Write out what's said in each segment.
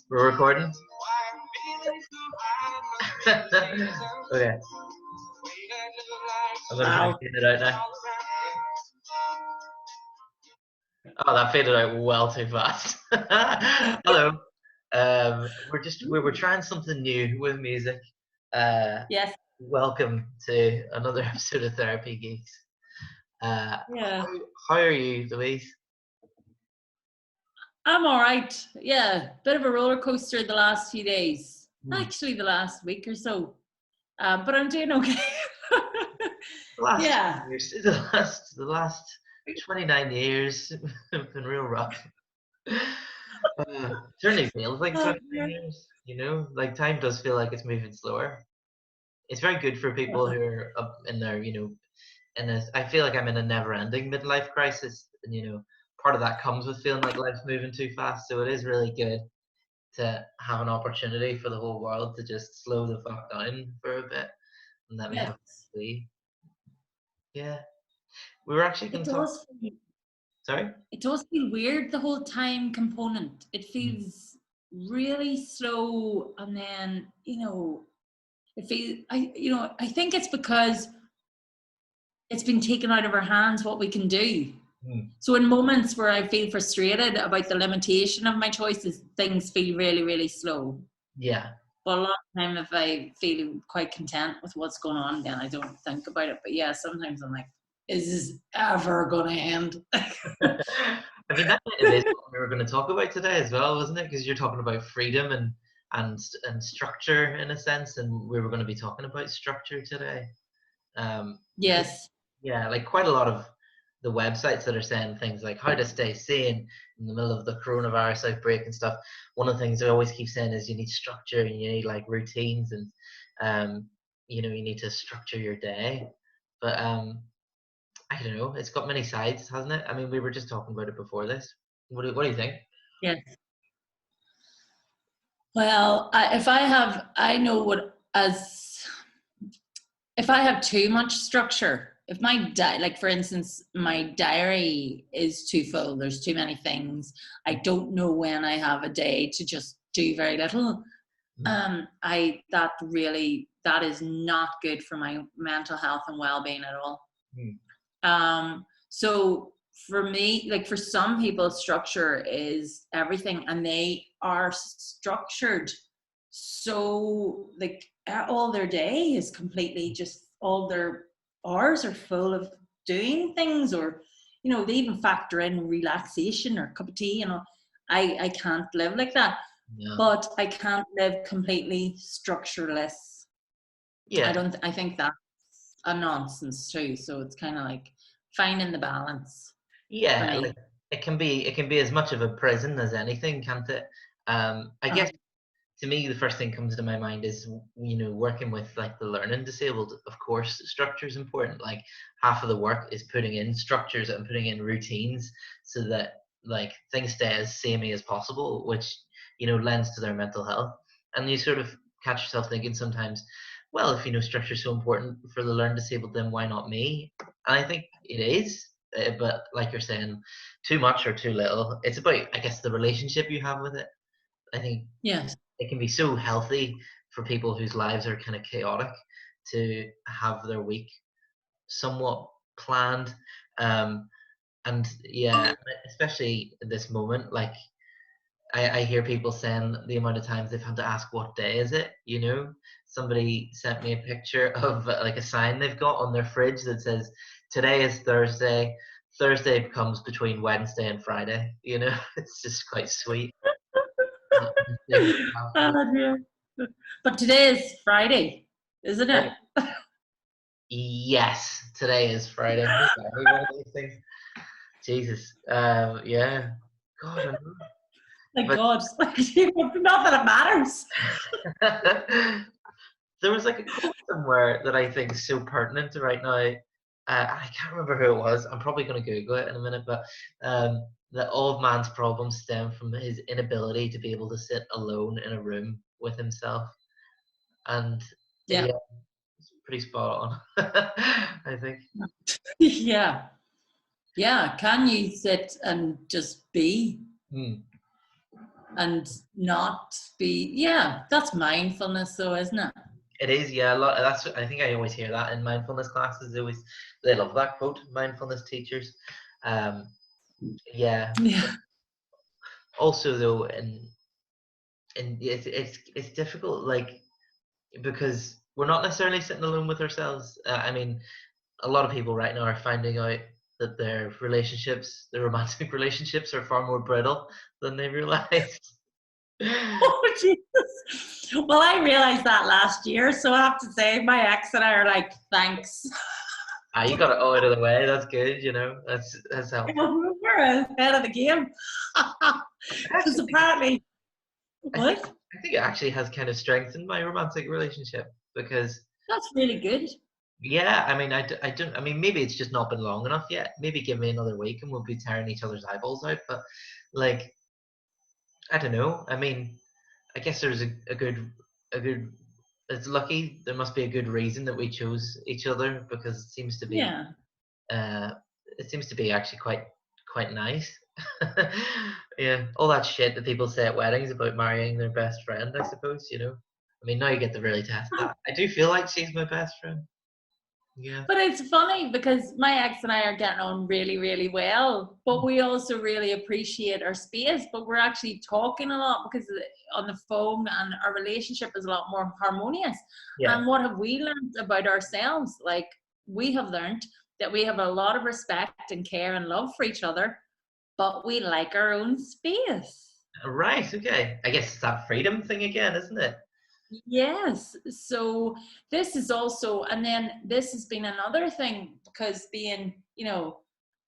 We're recording? Okay. I'm going to try and Wow. fade it out now. Oh, that faded out well too fast. Hello. We were trying something new with music. Yes. Welcome to another episode of Therapy Geeks. Yeah. How are you, Louise? I'm all right. Yeah. Bit of a roller coaster the last few days. Actually, the last week or so. But I'm doing okay. The last Yeah. years, the last 29 years have been real rough. Certainly feels like Oh, 29 years, you know? Like time does feel like it's moving slower. It's very good for people who are up in their, I feel like I'm in a never-ending midlife crisis, and part of that comes with feeling like life's moving too fast. So it is really good to have an opportunity for the whole world to just slow the fuck down for a bit and let me have yes. sleep. Yeah, we were actually It going to talk. does. Sorry. It does feel weird, the whole time component. It feels really slow, and then it feels. I think it's because it's been taken out of our hands what we can do. So in moments where I feel frustrated about the limitation of my choices, things feel really, really slow. Yeah. But a lot of time, if I feel quite content with what's going on, then I don't think about it. But yeah, sometimes I'm like, is this ever going to end? I mean, that kind of is what we were going to talk about today as well, wasn't it? Because you're talking about freedom and structure in a sense, and we were going to be talking about structure today. Because Yes. yeah, like quite a lot of the websites that are saying things like how to stay sane in the middle of the coronavirus outbreak and stuff. One of the things they always keep saying is you need structure and you need like routines and you need to structure your day. But I don't know. It's got many sides, hasn't it? I mean, we were just talking about it before this. What do you think? Yes. Well, if I have too much structure, if like for instance, my diary is too full, there's too many things, I don't know when I have a day to just do very little. That is not good for my mental health and well-being at all. So for me, like for some people, structure is everything, and they are structured so like all their day is completely just, all their hours are full of doing things, or they even factor in relaxation or a cup of tea. I can't live like that. Yeah. But I can't live completely structureless. Yeah. I think that's a nonsense too. So it's kind of like finding the balance for Yeah, me. like it can be as much of a prison as anything, can't it? I guess to me the first thing comes to my mind is working with like the learning disabled. Of course, structure is important. Like half of the work is putting in structures and putting in routines so that like things stay as samey as possible, which lends to their mental health. And you sort of catch yourself thinking sometimes, well, if structure is so important for the learning disabled, then why not me? And I think it is. But like you're saying, too much or too little. It's about, I guess, the relationship you have with it. I think Yes. it can be so healthy for people whose lives are kind of chaotic to have their week somewhat planned. And yeah, especially at this moment, like I hear people saying the amount of times they've had to ask what day is it. Somebody sent me a picture of like a sign they've got on their fridge that says today is Thursday. Thursday comes between Wednesday and Friday. It's just quite sweet. Oh, dear. But today is Friday, isn't it? Yes, today is Friday. One of those things. Jesus. Yeah. God, I know. Thank But God. Not that it matters. there was like a quote somewhere that I think is so pertinent to right now. I can't remember who it was. I'm probably going to Google it in a minute, but that all of man's problems stem from his inability to be able to sit alone in a room with himself. And Yeah. yeah, it's pretty spot on, I think. Yeah. Yeah. Can you sit and just be? Hmm. and not be, that's mindfulness though, isn't it? It is, yeah. A lot. That's. I think I always hear that in mindfulness classes. They love that quote. Mindfulness teachers. Um, yeah. Yeah. Also, though, and it's difficult, like, because we're not necessarily sitting alone with ourselves. I mean, a lot of people right now are finding out that their romantic relationships, are far more brittle than they realize. Oh, Jesus. Well, I realized that last year, so I have to say, my ex and I are like, thanks. You got it all out of the way. That's good. That's helpful. We're ahead of the game. I Because actually think apparently, I think what? I think it actually has kind of strengthened my romantic relationship because, That's really good. yeah, I mean, I don't, I mean, maybe it's just not been long enough yet. Maybe give me another week and we'll be tearing each other's eyeballs out. But, like, I don't know. I mean, I guess there's a good. It's lucky. There must be a good reason that we chose each other, because Yeah. uh, it seems to be actually quite nice. Yeah, all that shit that people say at weddings about marrying their best friend, I suppose, I mean, now you get to really test that. I do feel like she's my best friend. Yeah. But it's funny because my ex and I are getting on really, really well, but we also really appreciate our space. But we're actually talking a lot because on the phone, and our relationship is a lot more harmonious. Yeah. And what have we learned about ourselves? Like, we have learned that we have a lot of respect and care and love for each other, but we like our own space. Right. Okay. I guess it's that freedom thing again, isn't it? Yes. So this is also, and then this has been another thing because being,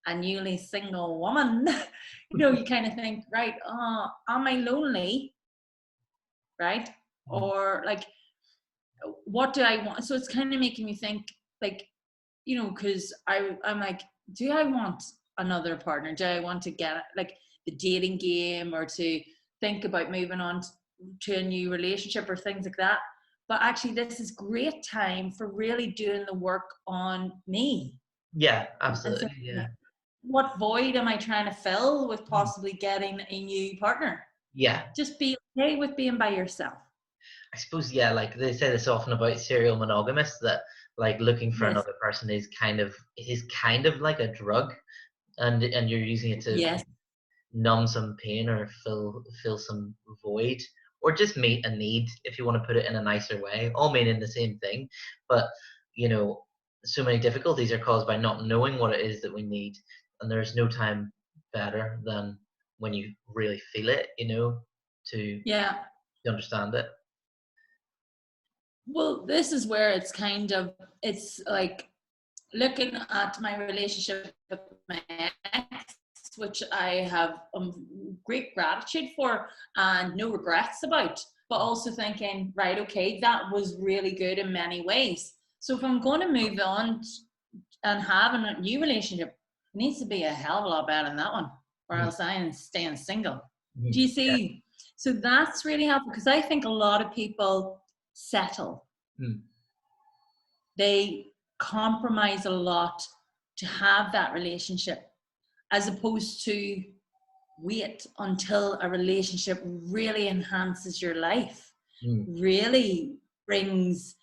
a newly single woman, you kind of think, right, am I lonely? Right? Mm. Or like, what do I want? So it's kind of making me think, like, because I'm like, do I want another partner? Do I want to get like the dating game, or to think about moving on to a new relationship or things like that? But actually, this is great time for really doing the work on me. Yeah, And so, absolutely. Yeah. what void am I trying to fill with Mm. possibly getting a new partner? Yeah. Just be okay with being by yourself. I suppose, yeah, like they say this often about serial monogamists, that like looking for Yes. another person is kind of like a drug, and you're using it to Yes. numb some pain or fill some void, or just meet a need, if you want to put it in a nicer way, all meaning the same thing. But, you know so many difficulties are caused by not knowing what it is that we need, and there's no time better than when you really feel it, to Yeah. understand it. Well, this is where it's like looking at my relationship with my ex, which I have great gratitude for and no regrets about, but also thinking, right, okay, that was really good in many ways. So if I'm going to move on and have a new relationship, it needs to be a hell of a lot better than that one, or Mm, else I am staying single. mm, Do you yeah. see? So that's really helpful because I think a lot of people settle. Mm, They compromise a lot to have that relationship, as opposed to wait until a relationship really enhances your life, mm, really brings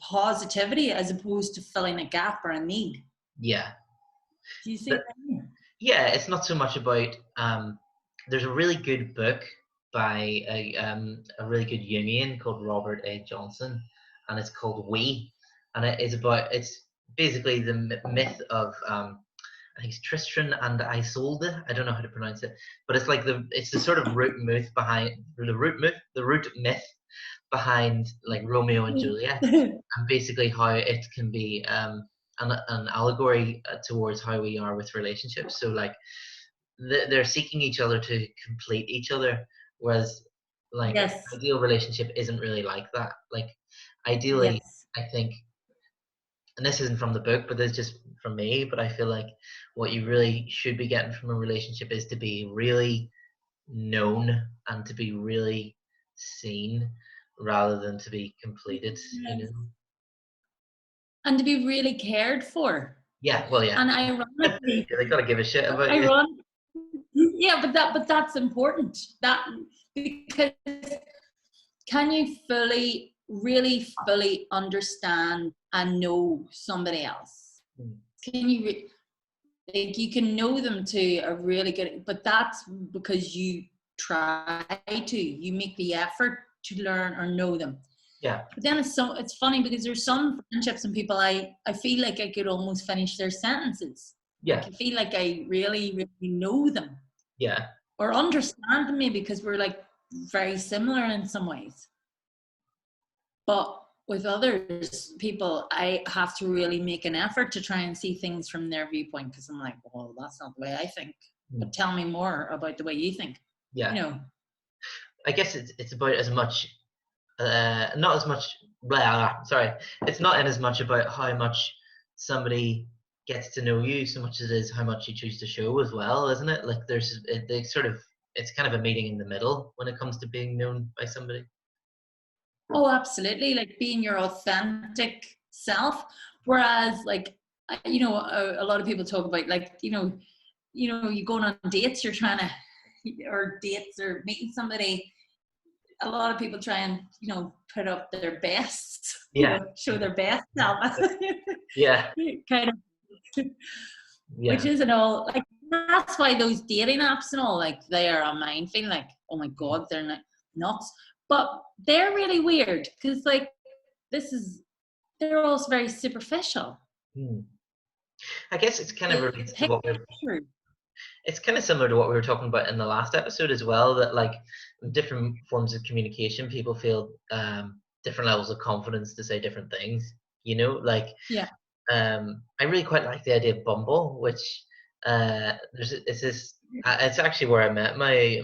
positivity, as opposed to filling a gap or a need. yeah. Do you see But what I mean? yeah, it's not so much about. There's a really good book by a really good Jungian called Robert A. Johnson, and it's called We, and it's basically the myth of, I think it's Tristan and Isolde. I don't know how to pronounce it, but it's the sort of the root myth behind, like, Romeo and Juliet, and basically how it can be, an allegory, towards how we are with relationships. So, like, they're seeking each other to complete each other, whereas, like, Yes, ideal relationship isn't really like that. Like, ideally, yes. I think, and this isn't from the book, but this is just from me, but I feel like what you really should be getting from a relationship is to be really known and to be really seen, rather than to be completed, you Yes. know? And to be really cared for. Yeah, well, yeah. And Yeah, ironically, they gotta give a shit about you. iron yeah, but that's important. That because can you really fully understand and know somebody else? Can you like, you can know them to a really good, but that's because you try to, you make the effort to learn or know them. Yeah. But then it's funny because there's some friendships and people I feel like I could almost finish their sentences. Yeah. Like I feel like I really, really know them. Yeah. Or understand them maybe because we're like very similar in some ways. But with others, people, I have to really make an effort to try and see things from their viewpoint because I'm like, well, that's not the way I think. But tell me more about the way you think. Yeah. You know. I guess it's about as much, not as much. Sorry, it's not in as much about how much somebody gets to know you, so much as it is how much you choose to show as well, isn't it? Like it's kind of a meeting in the middle when it comes to being known by somebody. Oh, absolutely. Like being your authentic self. Whereas like, you know, a lot of people talk about like, you know, you're going on dates, you're trying to, or dates or meeting somebody. A lot of people try and, you know, put up their best, you know, show their best self. Yeah. Kind of, which isn't all like, that's why those dating apps and all, like they are a minefield. Like, oh my God, they're not nuts. But they're really weird because like they're also very superficial. I guess it's kind of relates to what it's kind of similar to what we were talking about in the last episode as well, that like different forms of communication, people feel different levels of confidence to say different things, you know, like I really quite like the idea of Bumble, which it's actually where I met my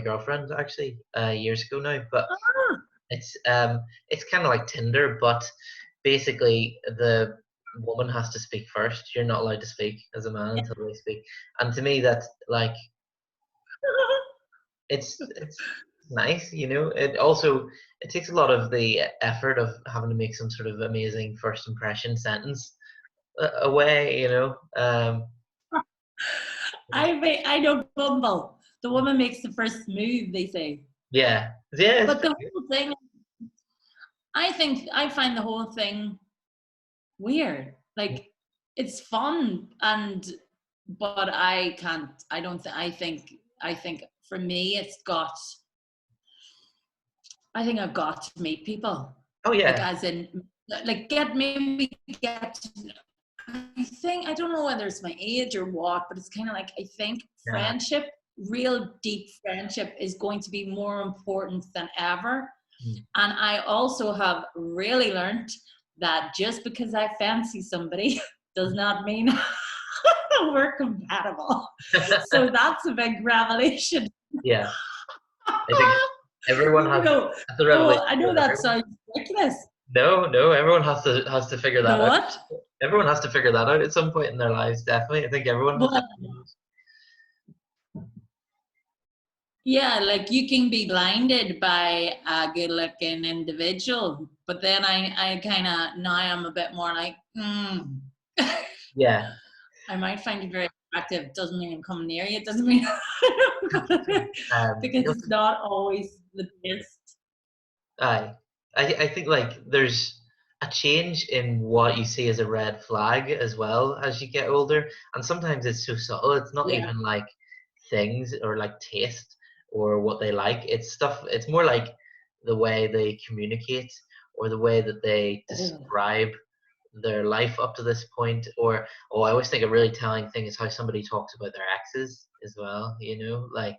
girlfriend actually years ago now, but it's kind of like Tinder, but basically the woman has to speak first. You're not allowed to speak as a man until they speak. And to me, that's like it's nice, you know. It takes a lot of the effort of having to make some sort of amazing first impression sentence away, you know. I know Bumble. The woman makes the first move, they say. Yeah. But the whole thing, I find the whole thing weird. Like it's fun but I can't. I think for me I think I've got to meet people. Oh yeah. Like as in like I think, I don't know whether it's my age or what, but it's kind of like, I think friendship, real deep friendship is going to be more important than ever. And I also have really learned that just because I fancy somebody does not mean we're compatible. So that's a big revelation. Yeah. I think everyone has the revelation. I know that sounds ridiculous. No, everyone has to figure that out. What? Everyone has to figure that out at some point in their lives, definitely. I think everyone has yeah, like you can be blinded by a good looking individual, but then I kind of, now I'm a bit more like, yeah. I might find you very attractive. Doesn't mean I'm coming near you. It doesn't mean because it's not always the best. I think like there's a change in what you see as a red flag as well as you get older, and sometimes it's so subtle. It's not even like things or like taste or what they like. It's stuff. It's more like the way they communicate or the way that they describe their life up to this point. Or I always think a really telling thing is how somebody talks about their exes as well. You know, like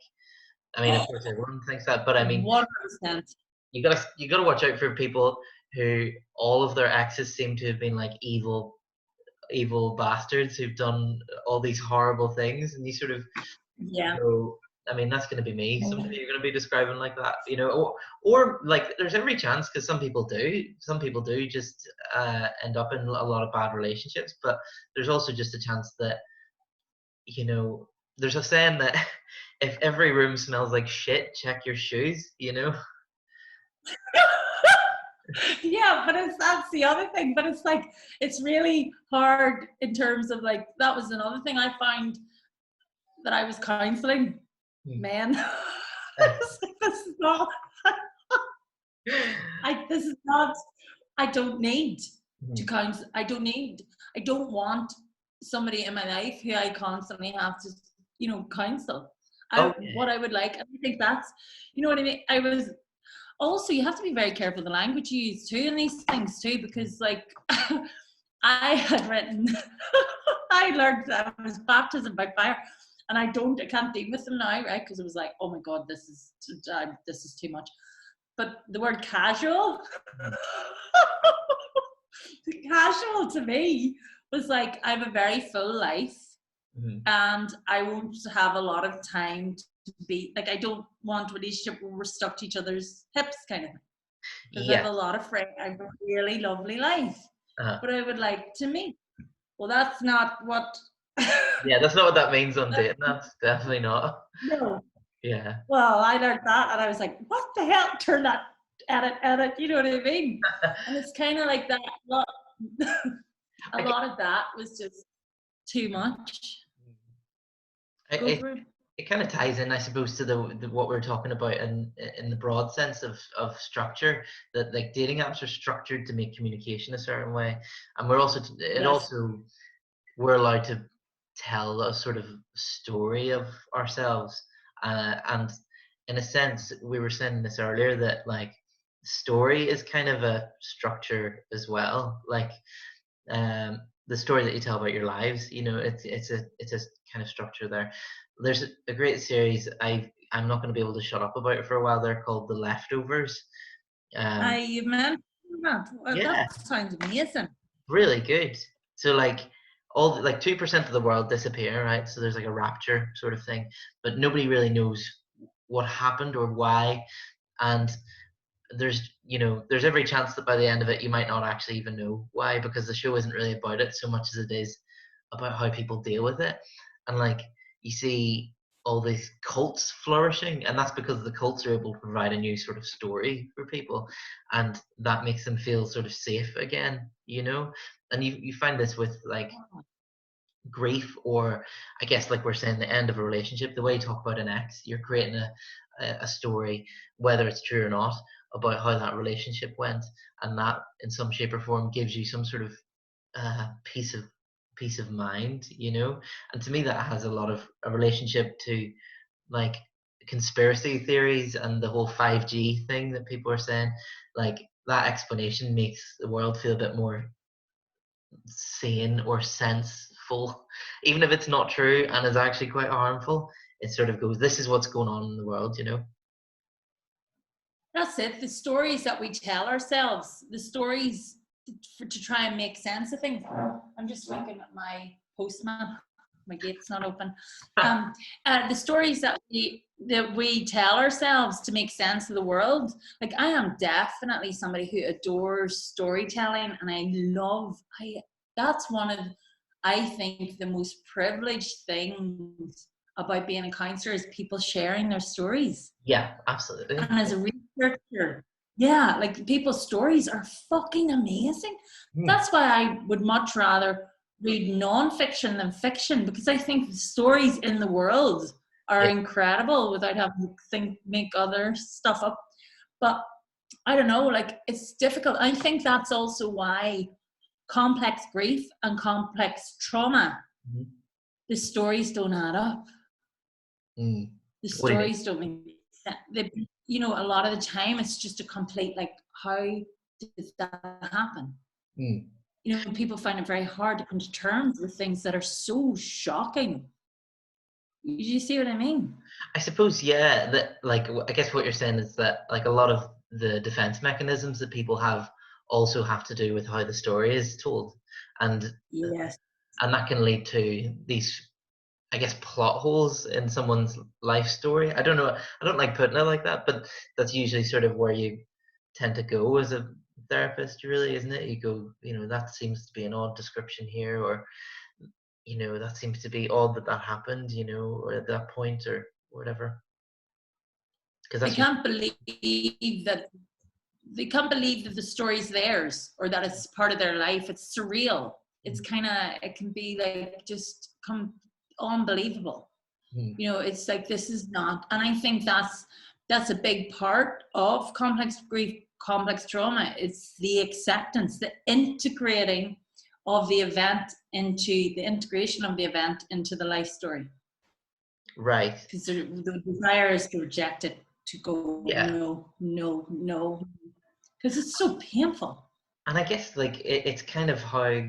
I mean, of course everyone thinks that, but I mean, 100%. You gotta watch out for people who all of their exes seem to have been like evil bastards who've done all these horrible things, and you sort of I mean, that's going to be me. Somebody you're going to be describing like that, you know, or like there's every chance because some people do just end up in a lot of bad relationships, but there's also just a chance that, you know, there's a saying that if every room smells like shit, check your shoes, you know. Yeah, but that's the other thing. But it's like, it's really hard in terms of like, that was another thing I find that I was counseling men. This is not, this is not, I don't need to Mhm. counsel. I don't want somebody in my life who I constantly have to, counsel. What Okay. I would like, and I think that's, you know what I mean? I was, also, you have to be very careful the language you use too in these things too, because like I had written, I learned that it was baptism by fire, and I can't deal with them now, right? Because it was like, oh my god, this is too much. But the word casual, Mhm. casual to me was like, I have a very full life, Mhm. and I won't have a lot of time to be like, I don't want a relationship where we're stuck to each other's hips, kind of thing. Because I have Yeah. a lot of friends, I have a really lovely life, Uh, but I would like to meet. Well, that's not what. yeah, that's not what that means on dating. That's definitely not. No. Yeah. Well, I learned that, and I was like, "What the hell?" Turn that, edit. You know what I mean? And it's kind of like that. A I, gue- lot of that was just too much. Go it for it. it kind of ties in, I suppose, to the what we're talking about in the broad sense of structure. That like dating apps are structured to make communication a certain way, and we're also it Yes. also we're allowed to tell a sort of story of ourselves, and in a sense, we were saying this earlier that like story is kind of a structure as well. Like the story that you tell about your lives, it's a kind of structure there. There's a great series I'm not going to be able to shut up about it for a while. They're called The Leftovers. um I mentioned that. Well, that yeah, sounds amazing. really good. So like all like 2% of the world disappear, right? So there's like a rapture sort of thing, but nobody really knows what happened or why. And there's every chance that by the end of it you might not actually even know why, because the show isn't really about it so much as it is about how people deal with it. And like you see all these cults flourishing, and that's because the cults are able to provide a new sort of story for people, and that makes them feel sort of safe again. And you find this with like grief, or I guess like we're saying the end of a relationship. The way you talk about an ex, you're creating a story, whether it's true or not, about how that relationship went, and that in some shape or form gives you some sort of peace of mind. And to me that has a lot of a relationship to like conspiracy theories and the whole 5G thing that people are saying. Like that explanation makes the world feel a bit more sane or senseful, even if it's not true and is actually quite harmful. It sort of goes, this is what's going on in the world. That's it. The stories that we tell ourselves, the stories to try and make sense of things. I'm just looking at my postman. My gate's not open. Um, the stories that we tell ourselves to make sense of the world. Like I am definitely somebody who adores storytelling, and that's one of, I think, the most privileged things about being a counselor is people sharing their stories. Yeah, absolutely. And as a researcher, yeah, like people's stories are fucking amazing. Hmm. That's why I would much rather read non-fiction than fiction, because I think the stories in the world are Yeah. incredible without having to make other stuff up. But I don't know, like it's difficult. I think that's also why complex grief and complex trauma, Mhm. the stories don't add up. Mm. The What do you mean? stories don't make sense. A lot of the time it's just a complete like, how did that happen? Mm. People find it very hard to come to terms with things that are so shocking. You see what I mean? I suppose, yeah, that like I guess what you're saying is that like a lot of the defense mechanisms that people have also have to do with how the story is told, and Yes. and that can lead to these, I guess, plot holes in someone's life story. I don't know. I don't like putting it like that, but that's usually sort of where you tend to go as a therapist, really, isn't it? You go, that seems to be an odd description here, or that seems to be odd that happened, or at that point, or whatever. Because They that's usually, can't believe that they can't believe that the story's theirs or that it's part of their life. It's surreal. It's it can be like unbelievable. mm, It's like, this is not, and I think that's that's a big part of complex grief, complex trauma. It's the acceptance, the integrating of the event into the integration of the event into the life story. Right. Because the desire is to reject it, to go, Yeah. no, no, no, because it's so painful. And I guess like it's kind of how,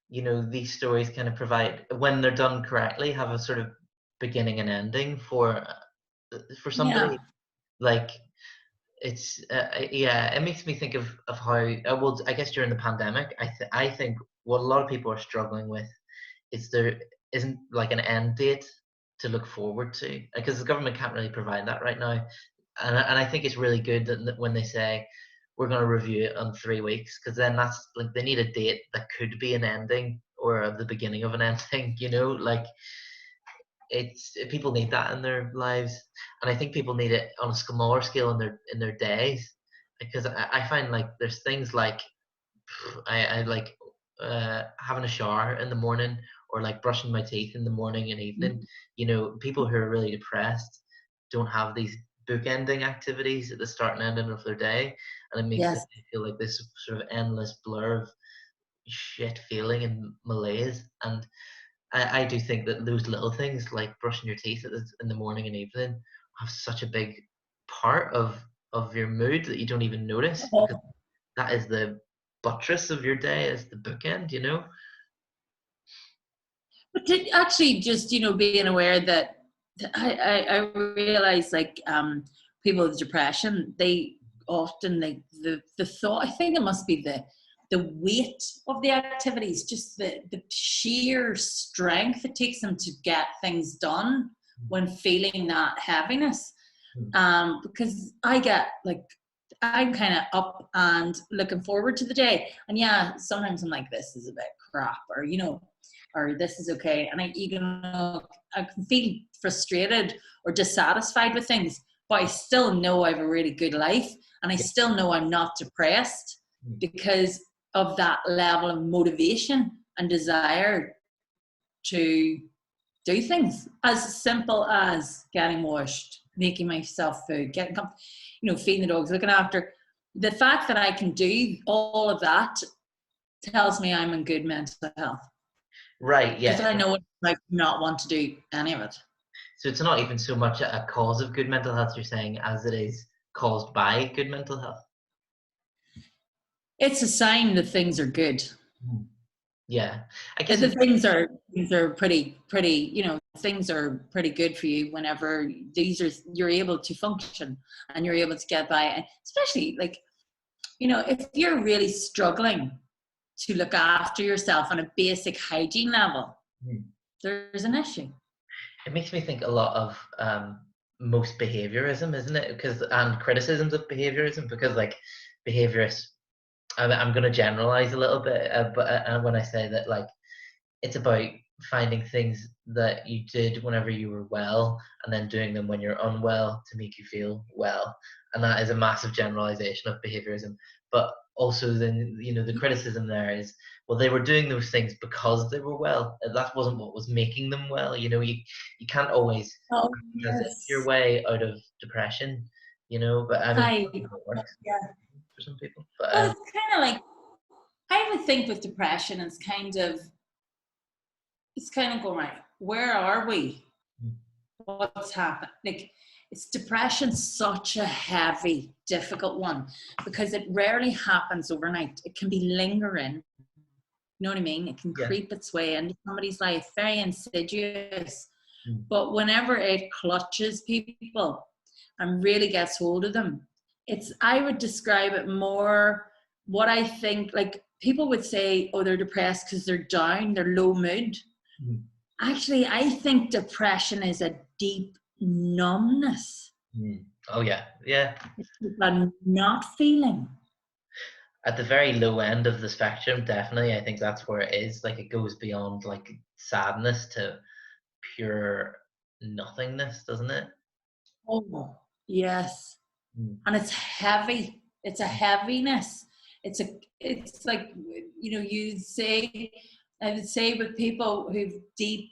you know, these stories kind of provide, when they're done correctly, have a sort of beginning and ending for Yeah. somebody. Like it's yeah, it makes me think of how well, I guess during the pandemic, I think what a lot of people are struggling with is there isn't like an end date to look forward to, because the government can't really provide that right now. And I think it's really good that when they say we're going to review it on 3 weeks, because then that's like they need a date that could be an ending or the beginning of an ending, you know, like it's people need that in their lives, and I think people need it on a smaller scale in their days, because I find like there's things like I like having a shower in the morning, or like brushing my teeth in the morning and evening. You know, people who are really depressed don't have these bookending activities at the start and ending of their day, and it makes it Yes. feel like this sort of endless blur of shit feeling and malaise. And I do think that those little things like brushing your teeth in the morning and evening have such a big part of your mood that you don't even notice, because Oh, that is the buttress of your day, is the bookend, you know? but to actually just, being aware that I realize like people with depression, they often like the thought, I think it must be the weight of the activities, just the sheer strength it takes them to get things done when feeling that heaviness. Because I get like, I'm kind of up and looking forward to the day. And yeah, sometimes I'm like, this is a bit crap, or this is okay. And I can feel frustrated or dissatisfied with things, but I still know I have a really good life. And I Yeah. still know I'm not depressed because of that level of motivation and desire to do things as simple as getting washed, making myself food, feeding the dogs, looking after. The fact that I can do all of that tells me I'm in good mental health, Right, because yeah. I know what I not want to do any of it. So it's not even so much a cause of good mental health, you're saying, as it is caused by good mental health. It's a sign that things are good. Yeah. I guess The things are pretty, things are pretty good for you whenever you're able to function and you're able to get by. And especially like, if you're really struggling to look after yourself on a basic hygiene level, there's an issue. it makes me think a lot of most behaviorism, isn't it? And criticisms of behaviorism, because like behaviorists, I'm going to generalize a little bit, but when I say that, like, it's about finding things that you did whenever you were well and then doing them when you're unwell to make you feel well. And that is a massive generalization of behaviorism. But also then, you know, the criticism there is, well, they were doing those things because they were well. That wasn't what was making them well. You know, you can't always Oh transition your yes, way out of depression, you know, but I mean, I it works yeah. for some people. But Well, it's kind of like, I would think with depression, it's kind of going, right, where are we? What's happened? Like, it's depression, such a heavy, difficult one, because it rarely happens overnight. It can be lingering. You know what I mean? It can yeah. creep its way into somebody's life, very insidious. Mm. But whenever it clutches people and really gets hold of them, I would describe it more what I think, like people would say, oh, they're depressed because they're down, they're low mood. Mm. Actually, I think depression is a deep numbness. Mm. Oh yeah, yeah. I'm not feeling. At the very low end of the spectrum, definitely, I think that's where it is. Like it goes beyond like sadness to pure nothingness, doesn't it? Oh, yes. Mm. And it's heavy. It's a heaviness. It's like, I would say with people who've deep,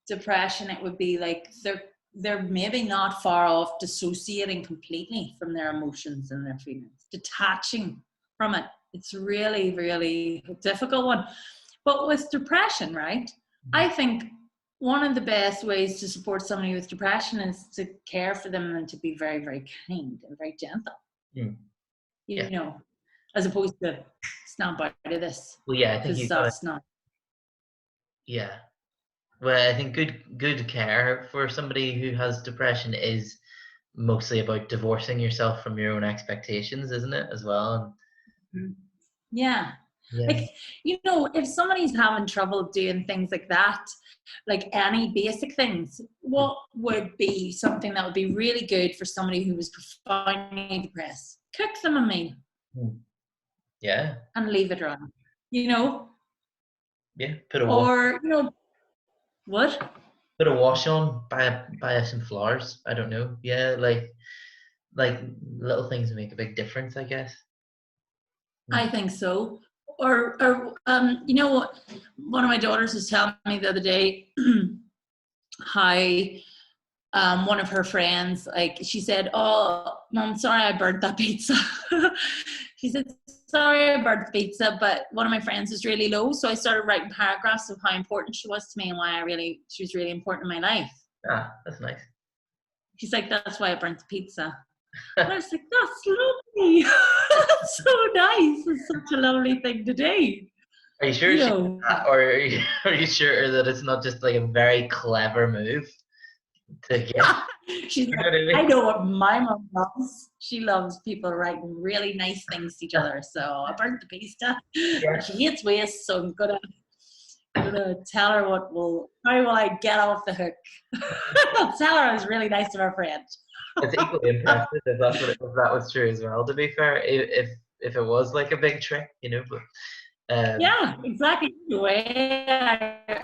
depression, it would be like they're maybe not far off dissociating completely from their emotions and their feelings, detaching from it. It's really, really a difficult one. But with depression, right, I think one of the best ways to support somebody with depression is to care for them and to be very, very kind and very gentle, Mm. Yeah. you know, as opposed to snap out of this, Well, yeah, I think because you got it. that's not. Yeah. Well, I think good care for somebody who has depression is mostly about divorcing yourself from your own expectations, isn't it, as well? Yeah. Yeah. Like, if somebody's having trouble doing things like that, like any basic things, what would be something that would be really good for somebody who was profoundly depressed? Cook them a meal Yeah. and leave it around, you know? Yeah. Put a wash Or, what? put a wash on, buy some flowers. I don't know. Yeah, like little things make a big difference, I guess. I think so. Or what? One of my daughters was telling me the other day how one of her friends, like, she said, "Oh, Mom, sorry I burnt that pizza." She said, "Sorry I burnt the pizza, but one of my friends is really low, so I started writing paragraphs of how important she was to me and why she was really important in my life." Ah, that's nice. She's like, "That's why I burnt the pizza." And I was like, "That's lovely." That's so nice. It's such a lovely thing to do. Are you sure You she did know, that, or are you sure that it's not just like a very clever move to get? she's You know like, what I "I mean? know what my mom loves. She loves people writing really nice things to each other. So I burnt the pizza. Yeah. She hates waste, so I'm gonna tell her how will I get off the hook? I'll tell her I was really nice to her friend." It's equally impressive if if that was true as well. To be fair, if it was like a big trick, but Yeah, exactly. The way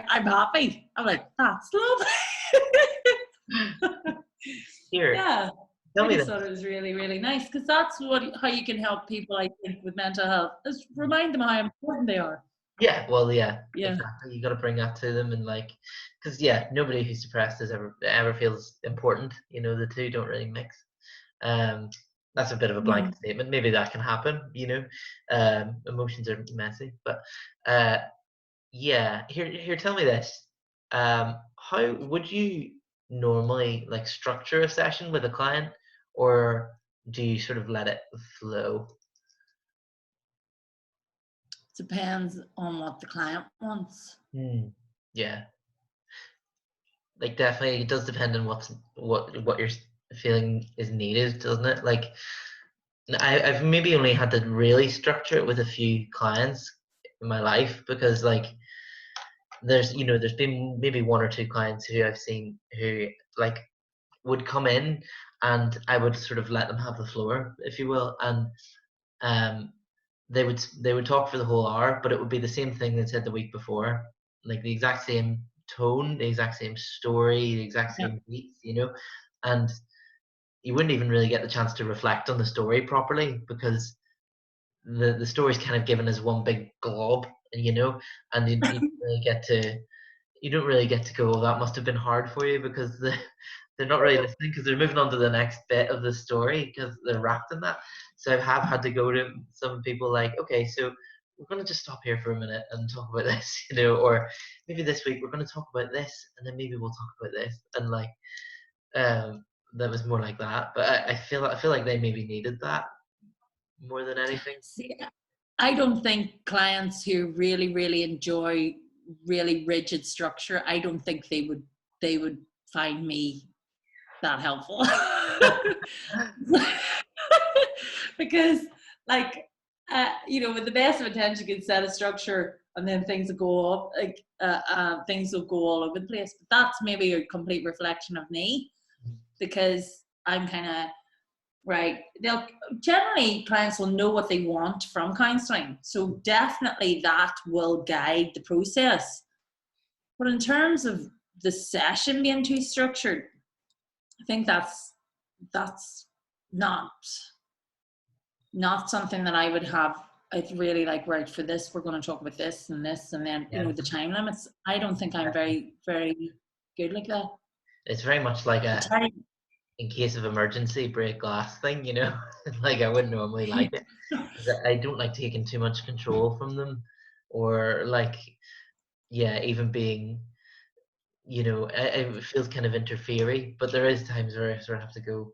I'm happy. I'm like, "That's lovely." here, Yeah. tell I me just this. thought it was really, really nice, because that's how you can help people, I think, with mental health. Just remind them how important they are. Yeah, well, yeah, Yeah. exactly. You got to bring that to them, and because nobody who's depressed is ever feels important. The two don't really mix. Um, that's a bit of a Mm. blanket statement. Maybe that can happen. Emotions are messy, but yeah. Here, tell me this. How would you normally structure a session with a client, or do you sort of let it flow? Depends on what the client wants. Hmm. Yeah. Definitely it does depend on what you're feeling is needed, doesn't it? I've maybe only had to really structure it with a few clients in my life, because there's been maybe one or two clients who I've seen who would come in, and I would sort of let them have the floor, if you will, and um they would talk for the whole hour, but it would be the same thing they said the week before, like the exact same tone, the exact same story, the exact Yeah. same beats, and you wouldn't even really get the chance to reflect on the story properly, because the story's kind of given as one big glob, and you don't really get to go, "Oh, that must have been hard for you," because they're not really listening, because they're moving on to the next bit of the story, because they're wrapped in that. So I have had to go to some people like, "Okay, so we're going to just stop here for a minute and talk about this," or maybe this week we're going to talk about this, and then maybe we'll talk about this, and um, that was more like that. But I feel like they maybe needed that more than anything. See, I don't think clients who really, really enjoy really rigid structure, I don't think they would find me that helpful. Because, like, with the best of intention, you can set a structure and then things will go up, things will go all over the place. But that's maybe a complete reflection of me, because I'm kind of right. They'll generally, clients will know what they want from counselling, so definitely that will guide the process. But in terms of the session being too structured, I think that's not something that I would have. I'd really like, right, for this we're going to talk about this, and then Yeah. the time limits. I don't think I'm very, very good like that. It's very much like a in case of emergency break glass thing, you know. Like I wouldn't normally like it. I don't like taking too much control from them, or like yeah, even being you know, it feels kind of interfering. But there is times where I sort of have to go.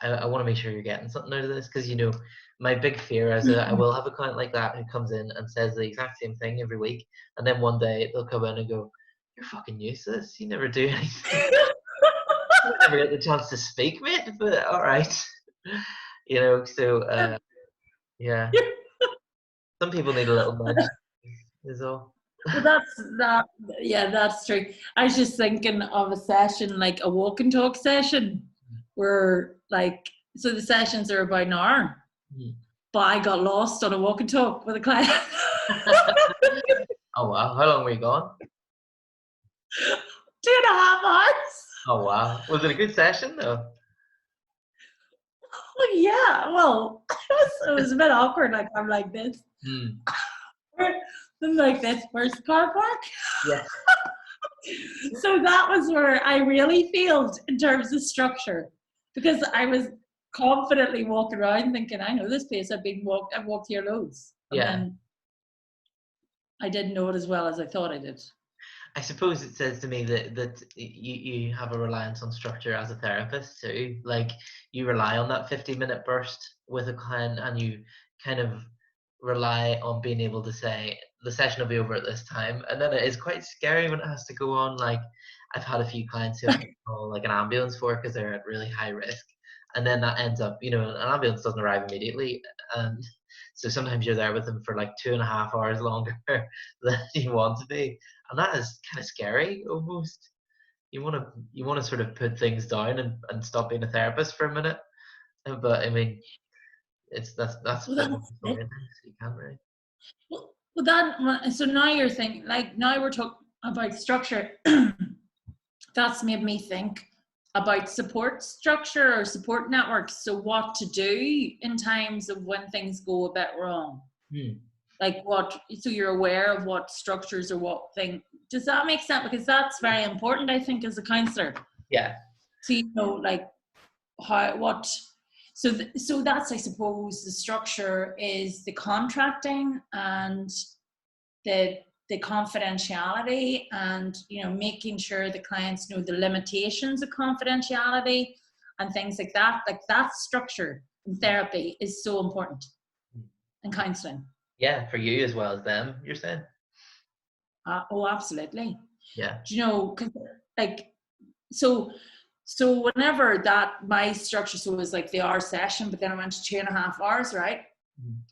I want to make sure you're getting something out of this because you know my big fear is that I will have a client like that who comes in and says the exact same thing every week, and then one day they'll come in and go, "You're fucking useless. You never do anything. You never get the chance to speak, mate." But all right, you know. So yeah, some people need a little nudge. Is all. Well, that. Yeah, that's true. I was just thinking of a session, like a walk and talk session, where like so the sessions are about an hour, but I got lost on a walk and talk with a client. Oh wow, how long were you gone? 2.5 hours. Oh wow, was it a good session though? Oh yeah, well, it was a bit awkward. Like I'm like this, Hmm. I'm like this. Where's the car park? Yeah. So that was where I really failed in terms of structure because I was confidently walking around thinking, I know this place. I've walked here loads, and Yeah. then I didn't know it as well as I thought I did. I suppose it says to me that you have a reliance on structure as a therapist too. Like you rely on that 50-minute burst with a client and you kind of rely on being able to say the session will be over at this time. And then it is quite scary when it has to go on. Like I've had a few clients who have to call like an ambulance for because they're at really high risk. And then that ends up, you know, an ambulance doesn't arrive immediately. And so sometimes you're there with them for like 2.5 hours longer than you want to be, and that is kind of scary almost. You want to sort of put things down and stop being a therapist for a minute. But I mean, it's that's a Well, bit more that's it. disorienting, so you can't really. So now you're thinking, like now we're talking about structure. That's made me think about support structure or support networks. So what to do in times of when things go a bit wrong. Like what, so you're aware of what structures or what thing. Does that make sense? Because that's very important, I think, as a counselor. Yeah. So you know, like how what. So that's, I suppose, the structure is the contracting and the confidentiality, and you know, making sure the clients know the limitations of confidentiality and things like that. Like that structure in therapy is so important in counseling. Yeah, for you as well as them, you're saying. Oh, absolutely. Yeah. Do you know? 'Cause, like so. So whenever that my structure, so it was like the hour session, but then I went to 2.5 hours, right?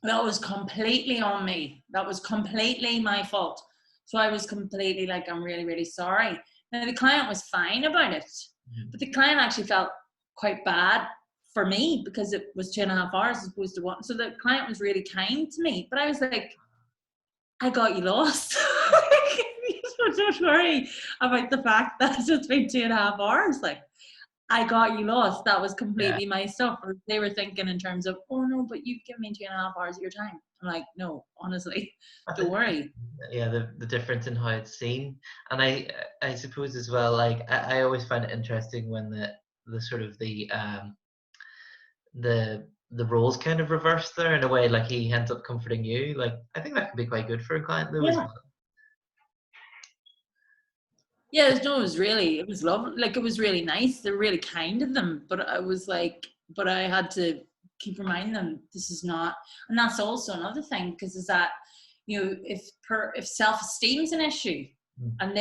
That was completely on me. That was completely my fault. So I was completely like, I'm really, really sorry. Now the client was fine about it, but the client actually felt quite bad for me because it was 2.5 hours as opposed to one. So the client was really kind to me, but I was like, I got you lost. Don't worry about the fact that it's been 2.5 hours. Like, I got you lost. That was Yeah. completely my stuff. Or they were thinking in terms of, oh no, but you give me 2.5 hours of your time. I'm like, no, honestly, don't worry. Yeah, the difference in how it's seen, and I suppose as well, like I always find it interesting when the sort of the roles kind of reverse there in a way, like he ends up comforting you. Like I think that can be quite good for a client though as Yeah. well. Yeah, it was lovely. Like, it was really nice. They're really kind of them. But I was like, but I had to keep reminding them this is not, and that's also another thing, because is that, you know, if self-esteem is an issue, and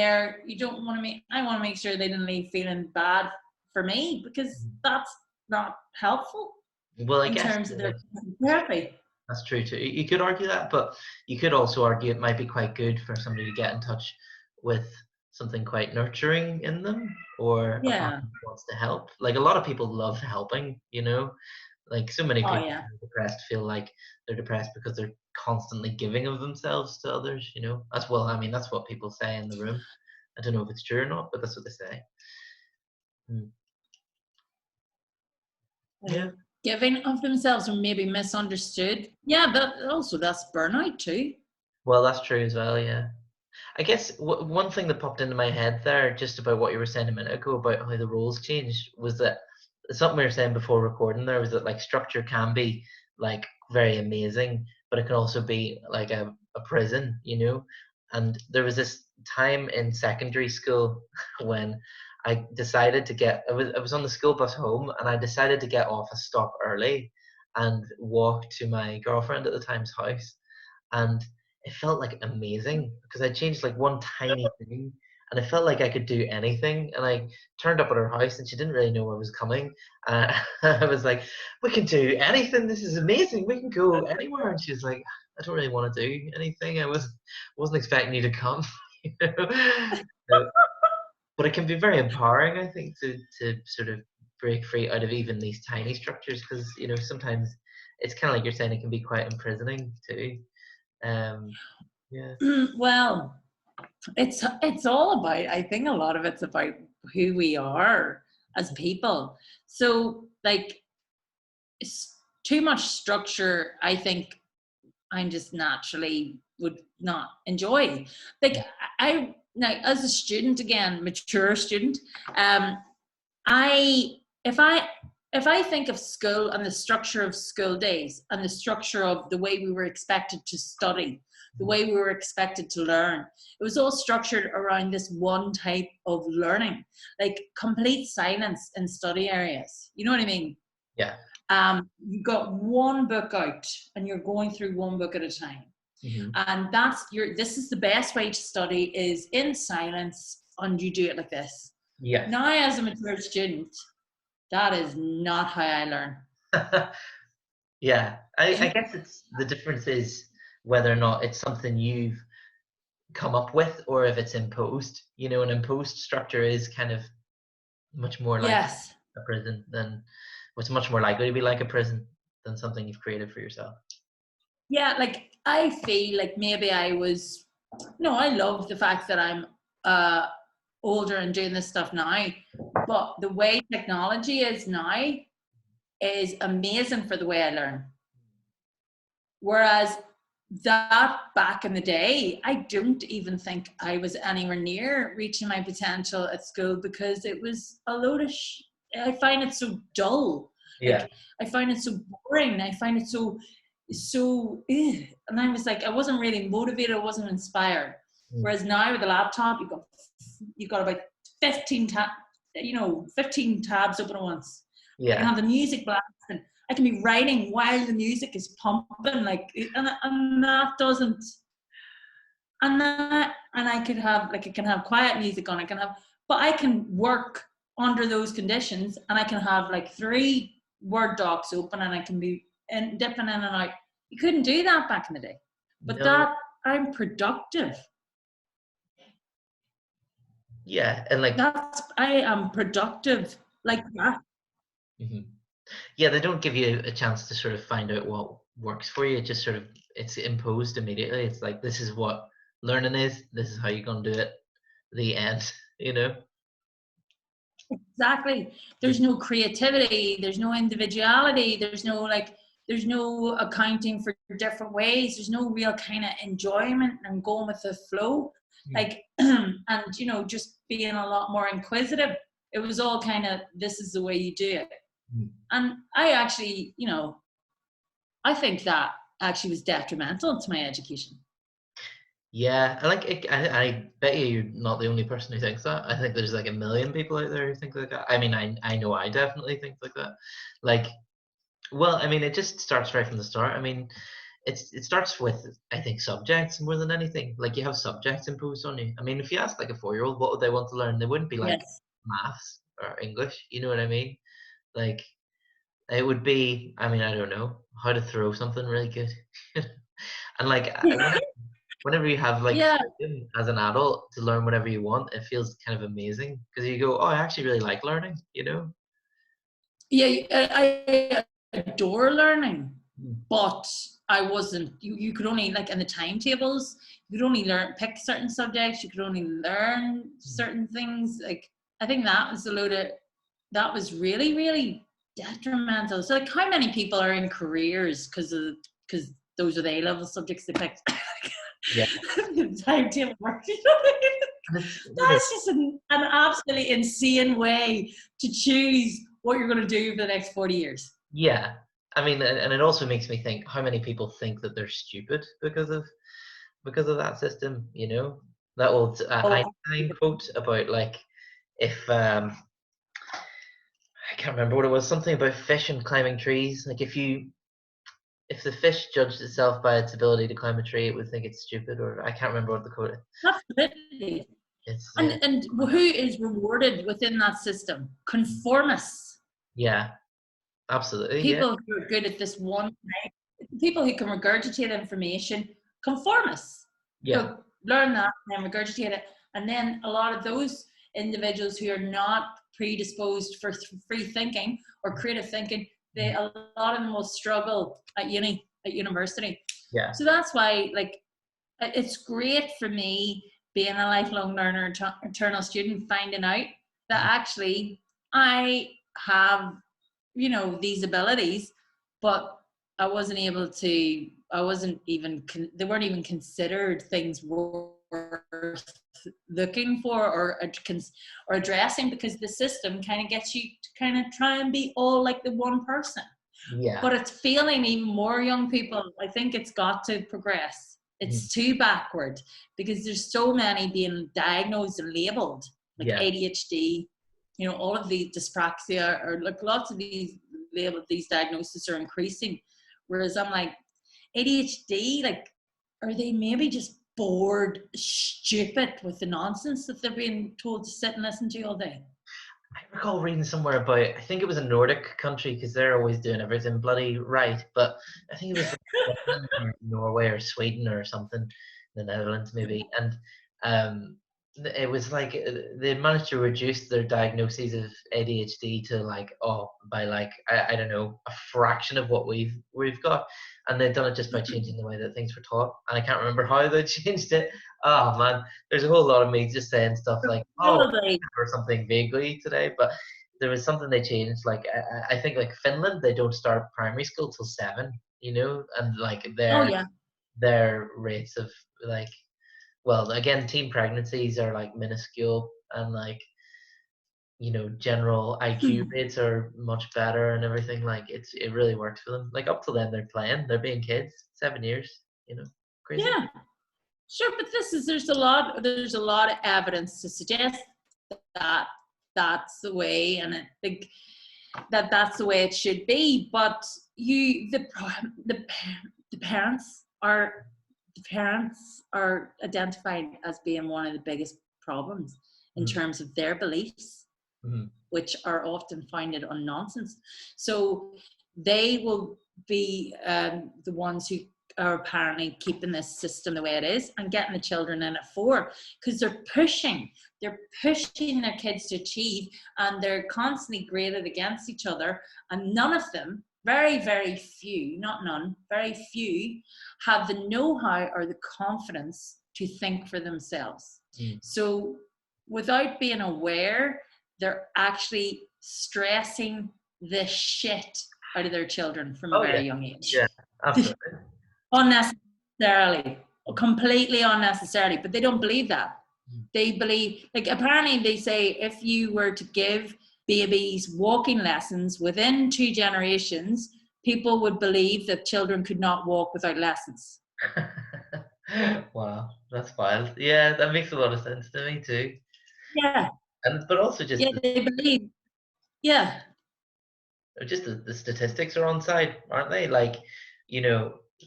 you don't want to I want to make sure they didn't leave feeling bad for me, because that's not helpful Well, I in guess terms of their therapy. that's true too. You could argue that, but you could also argue it might be quite good for somebody to get in touch with something quite nurturing in them, or a partner Yeah. who wants to help. Like a lot of people love helping, you know. Like so many Oh people yeah. who are depressed feel like they're depressed because they're constantly giving of themselves to others, you know. I mean, that's what people say in the room. I don't know if it's true or not, but that's what they say. Yeah. Giving of themselves or maybe misunderstood. Yeah, but also that's burnout too. Well, that's true as well, yeah. I guess one thing that popped into my head there, just about what you were saying a minute ago about how the roles changed, was that something we were saying before recording there was that like structure can be like very amazing, but it can also be like a prison, you know? And there was this time in secondary school when I decided to I was on the school bus home and I decided to get off a stop early and walk to my girlfriend at the time's house. And it felt like amazing because I changed like one tiny thing and it felt like I could do anything. And I turned up at her house and she didn't really know I was coming. I was like, "We can do anything. This is amazing. We can go anywhere." And she's like, "I don't really want to do anything. I wasn't expecting you to come." you know? Uh, but it can be very empowering, I think, to sort of break free out of even these tiny structures because sometimes it's kind of like you're saying, it can be quite imprisoning too. Um, yeah. Well, it's all about, I think a lot of it's about who we are as people. So like too much structure, I think I'm just naturally would not enjoy. Like I now as a student, again, mature student, I if I if I think of school and the structure of school days and the structure of the way we were expected to study, the way we were expected to learn, it was all structured around this one type of learning, like complete silence in study areas. You know what I mean? Yeah. You've got one book out and you're going through one book at a time. Hmm. And this is the best way to study, is in silence, and you do it like this. Yes. Now, as a mature student, that is not how I learn. Yeah. I guess it's the difference is whether or not it's something you've come up with or if it's imposed. An imposed structure is kind of much more like Yes. a prison than what's much more likely to be like a prison than something you've created for yourself. Yeah, like I feel like maybe I was, no, I love the fact that I'm uh, older and doing this stuff now, but the way technology is now is amazing for the way I learn. Whereas that back in the day, I don't even think I was anywhere near reaching my potential at school because it was a load of I find it so dull. Yeah. Like I find it so boring. I find it so and I was like, I wasn't really motivated, I wasn't inspired. Mm. Whereas now with the laptop, you've got about 15 tabs open at once. I can Yeah. have the music blasting. I can be writing while the music is pumping, and that doesn't, and I could have, like, I can have quiet music on. But I can work under those conditions, and I can have like 3 Word docs open, and I can be dipping in and out. You couldn't do that back in the day, but No. I'm productive. Yeah. And like, I am productive like that. mhm. Yeah, they don't give you a chance to sort of find out what works for you. It just sort of it's imposed immediately. It's like this is what learning is. This is how you're gonna do it. The end. You know. Exactly. Yeah. There's no creativity, there's no individuality, there's no accounting for different ways, there's no real kind of enjoyment and going with the flow. Mm. Like and just being a lot more inquisitive. It was all kind of, this is the way you do it. Mm. And I actually, I think that actually was detrimental to my education. Yeah, I like. I bet you're not the only person who thinks that. I think there's like a million people out there who think like that. I mean, I know I definitely think like that. Like, well, I mean, it just starts right from the start. I mean, it starts with, I think, subjects more than anything. Like you have subjects imposed on you. I mean, if you ask like a 4-year-old what would they want to learn, they wouldn't be like Yes. maths or English. You know what I mean? Like it would be. I mean, I don't know how to throw something really good. And like whenever you have like Yeah. freedom as an adult to learn whatever you want, it feels kind of amazing because you go, "Oh, I actually really like learning," you know? Yeah, I adore learning, Mm. but I wasn't. You could only, like, in the timetables, you could only pick certain subjects. You could only learn Mm. certain things. Like, I think that was really, really detrimental. So, like, how many people are in careers because those are the A-level subjects they picked? Yeah. The timetable works. You know what I mean? And it's, That's just an absolutely insane way to choose what you're going to do for the next 40 years. yeah. I mean, and it also makes me think how many people think that they're stupid because of that system. That old Oh, Einstein quote about like if I can't remember what it was, something about fish and climbing trees. Like if the fish judged itself by its ability to climb a tree, it would think it's stupid. Or I can't remember what the quote is. absolutely. It's And who is rewarded within that system? Conformists. yeah, absolutely, yeah, People who are good at this one thing, people who can regurgitate information, conformists. yeah, Who learn that and then regurgitate it. And then a lot of those individuals who are not predisposed for free thinking or creative thinking, a lot of them will struggle at university. yeah, So that's why, like, it's great for me being a lifelong learner, eternal student, finding out that actually I have, these abilities, but I wasn't able to, they weren't even considered things worth looking for or addressing, because the system kind of gets you to kind of try and be all like the one person. yeah. But it's failing even more young people. I think it's got to progress. It's too backward because there's so many being diagnosed and labeled, like Yeah. ADHD, all of the dyspraxia, or like lots of these diagnoses are increasing. Whereas I'm like, ADHD, like, are they maybe just bored, stupid with the nonsense that they're being told to sit and listen to all day? I recall reading somewhere about, I think it was a Nordic country because they're always doing everything bloody right, but I think it was like Finland or Norway or Sweden or something, the Netherlands maybe, and it was like they managed to reduce their diagnoses of ADHD to like by like I don't know, a fraction of what we've got, and they've done it just by changing the way that things were taught, and I can't remember how they changed it. Oh man, there's a whole lot of me just saying stuff like Probably. or something vaguely today, but there was something they changed. Like I think like Finland, they don't start primary school till 7, and like Oh yeah. their rates of like, well, again, teen pregnancies are like minuscule, and like general IQ rates are much better and everything. Like it really works for them. Like up till then, they're being kids, 7 years, crazy. Yeah. Sure, but there's a lot of evidence to suggest that that's the way, and I think that that's the way it should be. But the parents are identified as being one of the biggest problems in terms of their beliefs, which are often founded on nonsense. So they will be the ones who are apparently keeping this system the way it is and getting the children in at 4, because they're pushing their kids to achieve, and they're constantly graded against each other, and none of them, very, very few, not none, very few, have the know-how or the confidence to think for themselves. So without being aware, they're actually stressing the shit out of their children from a very young age. Yeah, absolutely. Unnecessarily, completely unnecessarily, but they don't believe that. They believe, like, apparently they say if you were to give babies walking lessons within 2 generations, people would believe that children could not walk without lessons. Wow, that's wild. Yeah, that makes a lot of sense to me too. Yeah. But also just They believe. Yeah. just the statistics are on side, aren't they? Like,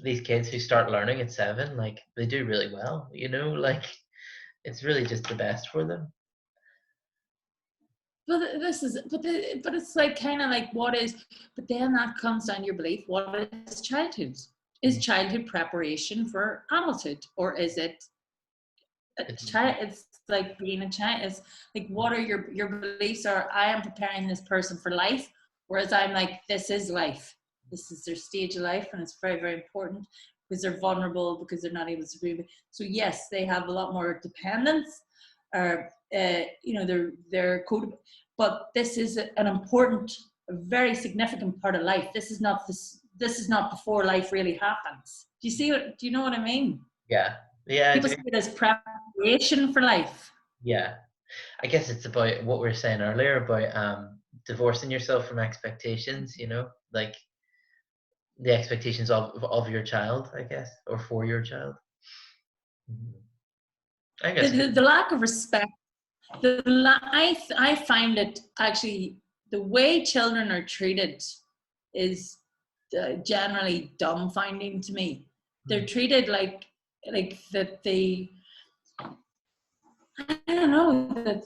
these kids who start learning at 7, like they do really well. Like it's really just the best for them. But it's like kind of like but then that comes down to your belief. What is childhood? Is childhood preparation for adulthood, or is it a child? It's like being a child. It's like, what are your beliefs? Are, I am preparing this person for life, whereas I'm like, this is life. This is their stage of life, and it's very, very important because they're vulnerable, because they're not able to breathe. So yes, they have a lot more dependence, or they're coded, but this is an important, a very significant part of life. This is not before life really happens. Do you know what I mean? Yeah, Yeah, People see it as preparation for life. yeah. I guess it's about what we were saying earlier about divorcing yourself from expectations, like the expectations of your child, I guess, or for your child. Mhm. I The, guess. the, the lack of respect, I find it actually, the way children are treated is generally dumbfounding to me. They're treated like that they, I don't know, that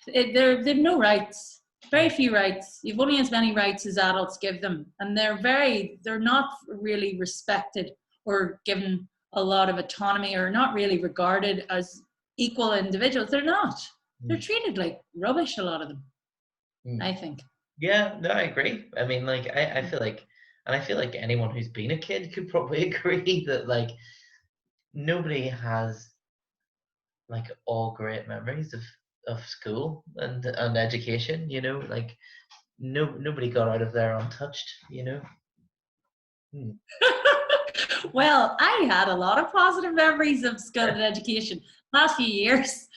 they've no rights, very few rights. You've only as many rights as adults give them, and they're not really respected or given a lot of autonomy, or not really regarded as equal individuals. They're not. They're Mm. treated like rubbish, a lot of them, Mm. I think. Yeah, no, I agree. I mean, like, I feel like, and I feel like anyone who's been a kid could probably agree that, like, nobody has, like, all great memories of school and education, like, nobody got out of there untouched. Hmm. Well, I had a lot of positive memories of school and education. Last few years,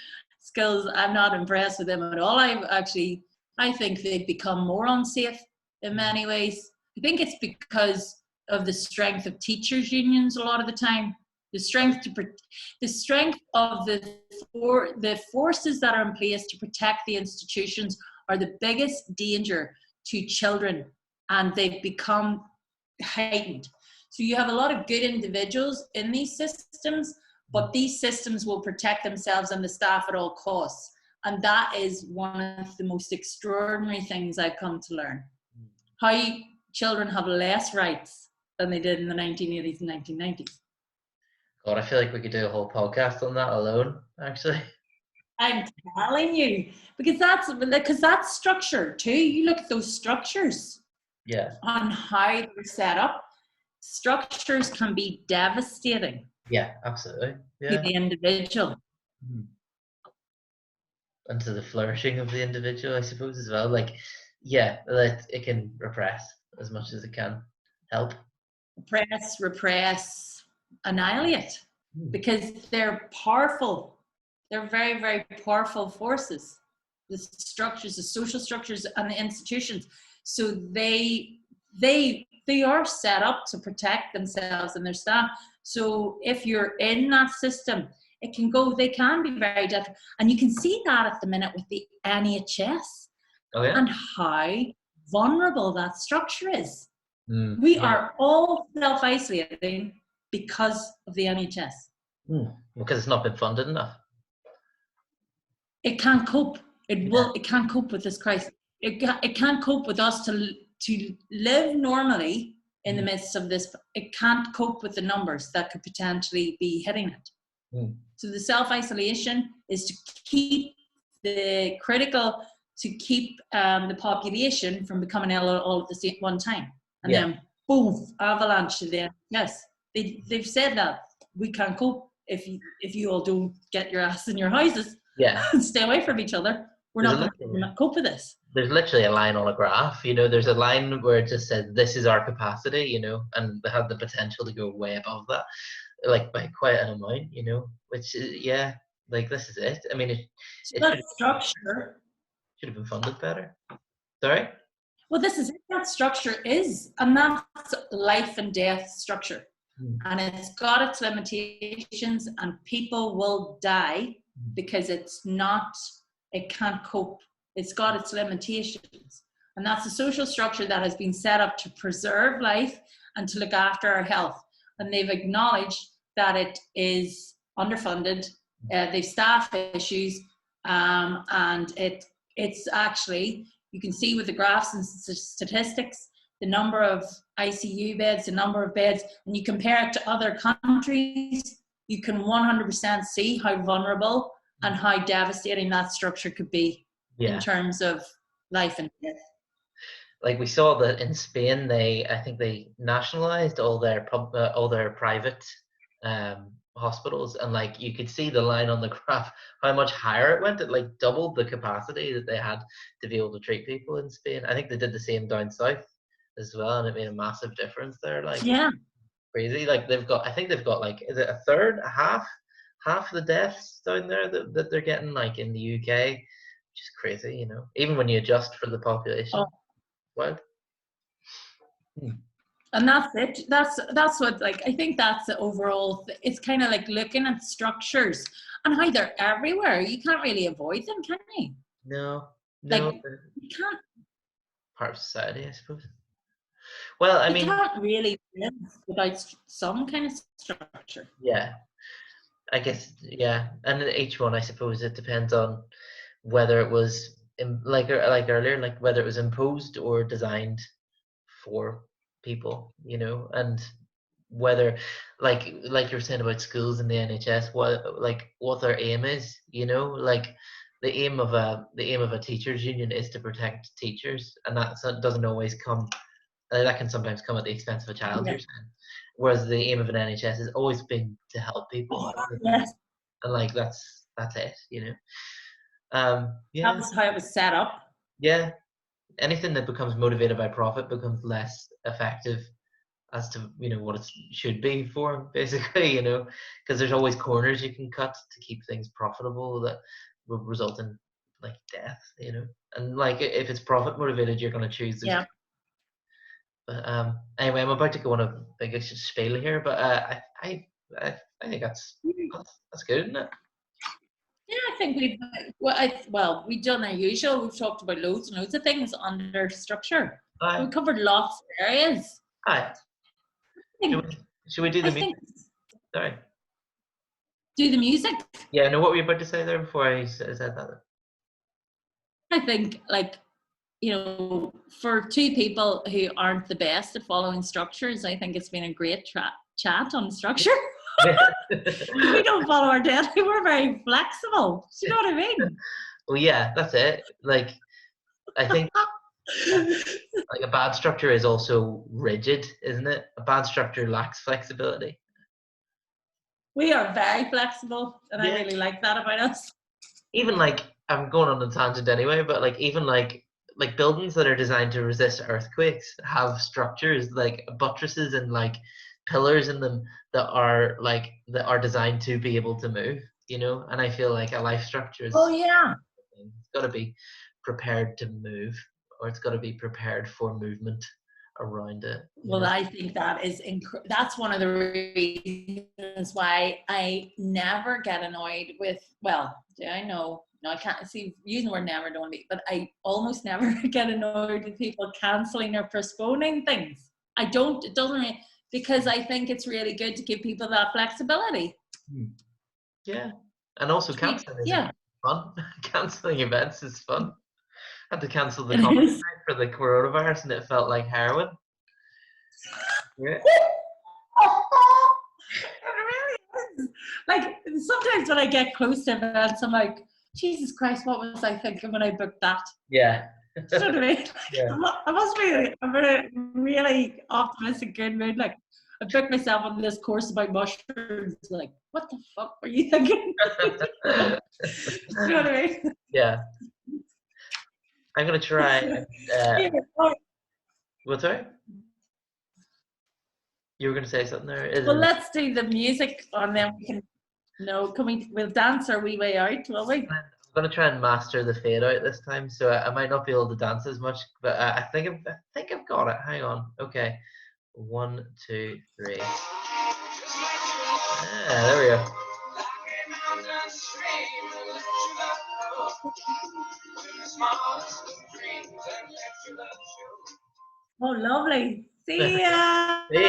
schools, I'm not impressed with them at all. I think they've become more unsafe in many ways. I think it's because of the strength of teachers' unions a lot of the time. The strength the strength of the forces that are in place to protect the institutions are the biggest danger to children, and they've become heightened. So you have a lot of good individuals in these systems, but these systems will protect themselves and the staff at all costs. And that is one of the most extraordinary things I've come to learn. How children have less rights than they did in the 1980s and 1990s. God, I feel like we could do a whole podcast on that alone, actually. I'm telling you, because that's structure too. You look at those structures Yeah, on how they're set up. Structures can be devastating yeah, absolutely. to Yeah. the individual. Mhm. And to the flourishing of the individual, I suppose, as well. Like, yeah, that it can repress as much as it can help. Repress, annihilate, Hmm. because they're powerful. They're very, very powerful forces. The structures, the social structures, and the institutions. So they are set up to protect themselves and their staff. So if you're in that system, it can go. They can be very different, and you can see that at the minute with the NHS Oh yeah. and how vulnerable that structure is. Mm, We yeah. are all self-isolating because of the NHS. Mm, because it's not been funded enough. It can't cope. Yeah. It can't cope with this crisis. It can't cope with us to live normally in the Mm, midst of this. It can't cope with the numbers that could potentially be hitting it. mm, So the self-isolation is to keep the critical, to keep the population from becoming ill all at the same one time. And yeah. then boom, avalanche to them. Yes, they've said that we can't cope if you all don't get your ass in your houses Yeah. and stay away from each other. We're There's a not going literal, to cope with this. there's literally a line on a graph. There's a line where it just says this is our capacity. And they have the potential to go way above that, like by quite an amount. Which is, yeah, like this is it. I mean, So it that structure, should have been funded better. Sorry. well, this is it. That structure is, and that's life and death structure. Mm, And it's got its limitations, and people will die because it can't cope. It's got its limitations. And that's a social structure that has been set up to preserve life and to look after our health. And they've acknowledged that it is underfunded, they've staff issues, and it's actually, you can see with the graphs and statistics, the number of ICU beds, the number of beds, and you compare it to other countries, you can 100% see how vulnerable and how devastating that structure could be in yeah. terms of life and death. Like we saw that in Spain, I think they nationalized all their private hospitals, and like you could see the line on the graph how much higher it went. It like doubled the capacity that they had to be able to treat people in Spain. I think they did the same down south as well, and it made a massive difference there. Like, Yeah, crazy. Like I think they've got like, is it a third, a half the deaths down there that they're getting like in the UK, which is crazy, you know. Even when you adjust for the population. Oh, What? and that's it. That's what, like, I think that's the overall. It's kind of like looking at structures and how they're everywhere. You can't really avoid them, can you? No, no, Like, they're you can't. part of society, I suppose. Well, I You mean, can't really live without some kind of structure. yeah, I guess, yeah, and each one, I suppose, it depends on whether it was like earlier, like whether it was imposed or designed for people, you know, and whether like you're saying about schools and the NHS, what their aim is, you know, like the aim of a teachers union is to protect teachers, and doesn't always come. That can sometimes come at the expense of a child, Yeah. you're saying. Whereas the aim of an NHS has always been to help people, Yes, and like that's it, you know. that Yeah, was how it was set up. yeah. Anything that becomes motivated by profit becomes less effective as to, you know, what it should be for, basically, you know, because there's always corners you can cut to keep things profitable that will result in like death, you know. And like if it's profit motivated, you're going to choose those. Yeah. But anyway, I'm about to go on a big spiel here, but I think that's good, isn't it? Yeah, I think we've done our usual. We've talked about loads and loads of things under structure. Aye, We covered lots of areas. aye. Should think, we, should we do the I music? think Sorry. do the music. Yeah, no, what were you about to say there before I said that? I think, like, you know, for two people who aren't the best at following structures, I think it's been a great chat on structure. Because we don't follow our deadline, we're very flexible. Do you know what I mean? Well, yeah, that's it. Like, I think like a bad structure is also rigid, isn't it? A bad structure lacks flexibility. We are very flexible, and I Yeah. really like that about us. Even like I'm going on a tangent anyway, but like even like buildings that are designed to resist earthquakes have structures like buttresses and like pillars in them that are designed to be able to move, you know. And I feel like a life structure Oh is yeah. it's got to be prepared to move, or it's got to be prepared for movement around it, you Well, know. I think that is that's one of the reasons why I never get annoyed with. Well, do I know? No, I can't see using the word never, don't be, but I almost never get annoyed with people cancelling or postponing things. I don't. It doesn't really, because I think it's really good to give people that flexibility. Yeah, and also cancelling is Yeah, fun. Cancelling events is fun. I had to cancel the it comedy is. night for the coronavirus, and it felt like heroin. Yeah. It really is. Like, sometimes when I get close to events, I'm like, Jesus Christ, what was I thinking when I booked that? Yeah. Do you know what I mean? Yeah. I must be. I'm in a really optimistic, good mood. Like, I booked myself on this course about mushrooms. Like, what the fuck were you thinking? Do you know what I mean? Yeah. I'm gonna try. Uh, Yeah. Oh, what's sorry? You were gonna say something there? Is well, it? let's do the music, and then we can. No, we'll dance our wee way out, will we? I'm gonna try and master the fade out this time, so I might not be able to dance as much, but I think I've got it. Hang on. Okay. 1, 2, 3. Yeah, there we go. Oh, lovely. See ya. See